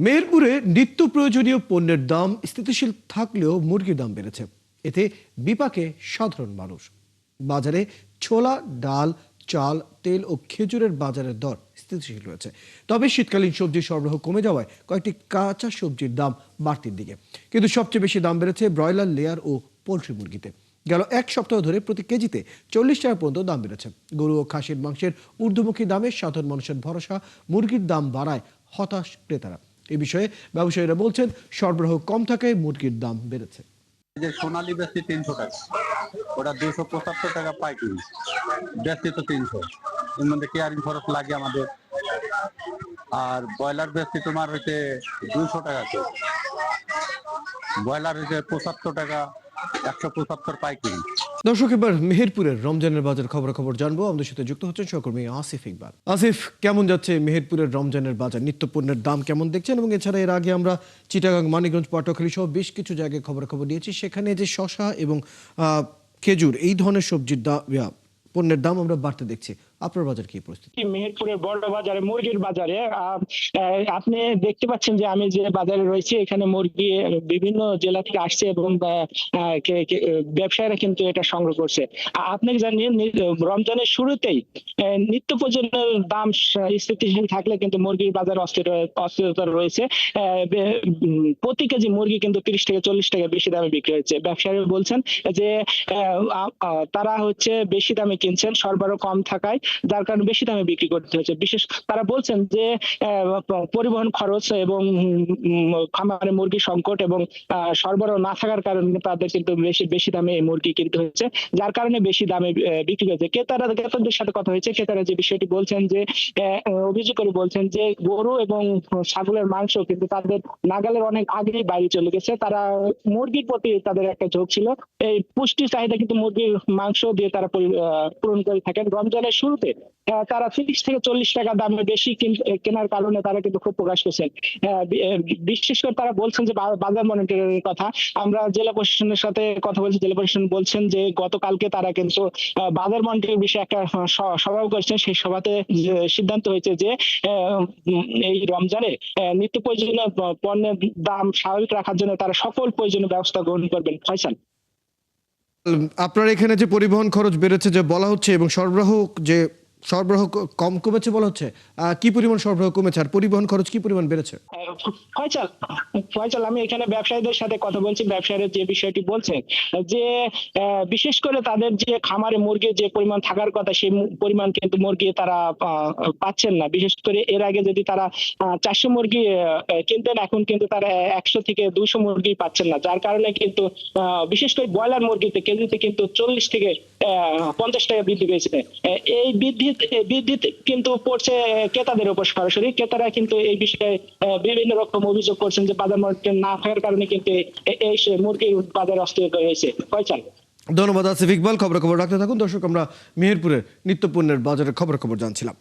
মেহেরপুরে নিত্য প্রয়োজনীয় পণ্যের দাম স্থিতিশীল থাকলেও মুরগির দাম বেড়েছে। এতে বিপাকে সাধারণ মানুষ। বাজারে ছোলা, ডাল, চাল, তেল ও খেজুরের বাজারের দর স্থিতিশীল রয়েছে। তবে শীতকালীন সবজি সরবরাহ কমে যাওয়ায় কয়েকটি কাঁচা সবজির দাম বাড়তির দিকে। কিন্তু সবচেয়ে বেশি দাম বেড়েছে ব্রয়লার, লেয়ার ও পোলট্রি মুরগিতে। গেল এক সপ্তাহ ধরে প্রতি কেজিতে 40 টাকা পর্যন্ত দাম বেড়েছে। গরু ও খাসির মাংসের ঊর্ধ্বমুখী দামে সাধারণ মানুষের ভরসা, মুরগির দাম বাড়ায় হতাশ ক্রেতারা। এ বিষয়ে ব্যবসায়ীরা বলছেন, সরবরাহ কম থাকায় মুরগির দাম বেড়েছে। যে সোনালী বেশি 300 টাকা, ওটা 275 টাকা পাইকারি, বেশি তো 300। এর মধ্যে কেয়ারিং খরচ লাগে আমাদের। আর ব্রয়লার বেশি তোমার হচ্ছে 200 টাকা, ব্রয়লার হচ্ছে 75 টাকা, 175 পাইকারি। দর্শক, এবার মেহেরপুরের রমজানের বাজার খবর জানবো। আমাদের সাথে যুক্ত হচ্ছেন সহকর্মী আসিফ ইকবাল। আসিফ, কেমন যাচ্ছে মেহেরপুরের রমজানের বাজার? নিত্য পণ্যের দাম কেমন দেখছেন? এবং এছাড়া এর আগে আমরা চিটাগাং, মানিকগঞ্জ, পটুয়াখালী সহ বেশ কিছু জায়গায় খবর দিয়েছি। সেখানে যে শসা এবং খেজুর এই ধরনের সবজির পণ্যের দাম আমরা বাড়তে দেখছি। আপনার বাজার কি পরিস্থিতি? মেহেরপুরের বড় বাজারে, মুরগির বাজারে আপনি দেখতে পাচ্ছেন যে আমি যে বাজারে রয়েছি, এখানে মুরগি বিভিন্ন জেলা থেকে আসছে এবং ব্যবসায়ীরা কিন্তু এটা সংগ্রহ করছে। আপনি জানেন রমজানের শুরুতেই নিত্য প্রয়োজনীয় দাম স্থিতিশীল থাকলে কিন্তু মুরগির বাজার অস্থিরতা রয়েছে। প্রতি কেজি মুরগি কিন্তু 30 থেকে 40 টাকা বেশি দামে বিক্রি হচ্ছে। ব্যবসায়ীরা বলছেন যে তারা হচ্ছে বেশি দামে কিনছেন, সরবরাহ কম থাকায়, যার কারণে বেশি দামে বিক্রি করতে হচ্ছে। বিশেষ তারা বলছেন যে পরিবহন খরচ এবং খামারে মুরগি সংকট এবং সরবরাহ না থাকার কারণে তাদের কিন্তু বেশি দামে মুরগি কিনতে হচ্ছে, যার কারণে বেশি দামে বিক্রি হচ্ছে। ক্রেতাদের সাথে কথা হয়েছে, ক্রেতারা যে বিষয়টি বলছেন যে অভিযোগ করে বলছেন যে গরু এবং ছাগলের মাংস কিন্তু তাদের নাগালের অনেক আগেই বাইরে চলে গেছে। তারা মুরগির প্রতি তাদের একটা ঝোঁক ছিল। এই পুষ্টি চাহিদা কিন্তু মুরগির মাংস দিয়ে তারা পূরণ করে থাকেন। রমজানের শুরুতে তারা 30 থেকে 40 টাকা দামে বেশি কেনার কারণে তারা কিন্তু খুব প্রকাশ করছেন। বিশেষ করে তারা বলছেন যে বাজার মনিটরিংয়ের কথা। আমরা জেলা প্রশাসনের সাথে কথা বলছি, জেলা প্রশাসন বলছেন যে গতকালকে তারা কিন্তু বাজার মনিটরিং বিষয়ে একটা সভা করেছেন। সেই সভাতে সিদ্ধান্ত হয়েছে যে এই রমজানে নিত্য প্রয়োজনীয় পণ্যের দাম স্বাভাবিক রাখার জন্য তারা সকল প্রয়োজনীয় ব্যবস্থা গ্রহণ করবেন। ফয়সাল, আপনার এখানে যে পরিবহন খরচ বেড়েছে যে বলা হচ্ছে এবং সরবরাহ কমেছে বলা হচ্ছে, কি পরিমাণ সরবরাহ কমেছে আর পরিবহন খরচ কি পরিমাণ বেড়েছে? ফয়সাল, আমি এখানে ব্যবসায়ীদের সাথে কথা বলছি। ব্যবসায়ীরা যে বিষয়টি বলছে যে বিশেষ করে তাদের যে খামারে মুরগির যে পরিমাণ থাকার কথা, সেই পরিমাণ কিন্তু মুরগি তারা পাচ্ছেন না। বিশেষ করে এর আগে যদি তারা 400 মুরগি কিনতেন, এখন কিন্তু তারা 100 থেকে 200 মুরগি পাচ্ছেন না, যার কারণে কিন্তু বিশেষ করে ব্রয়লার মুরগিতে কেজিতে কিন্তু 40 থেকে 50 টাকা বৃদ্ধি পেয়েছে। এই বৃদ্ধি কিন্তু পড়ছে ক্রেতাদের উপর সরাসরি। ক্রেতারা কিন্তু এই বিষয়ে বিভিন্ন রকম অভিযোগ করছেন যে বাজার মনিটরিং না থাকার কারণে কিন্তু এই মুরগির বাজার অস্থির হয়েছে। ফয়সাল, ধন্যবাদ আসিফ ইকবাল। খবর রাখতে থাকুন। দর্শক, আমরা মেহেরপুরের নিত্য পণ্যের বাজারের খবর জানছিলাম।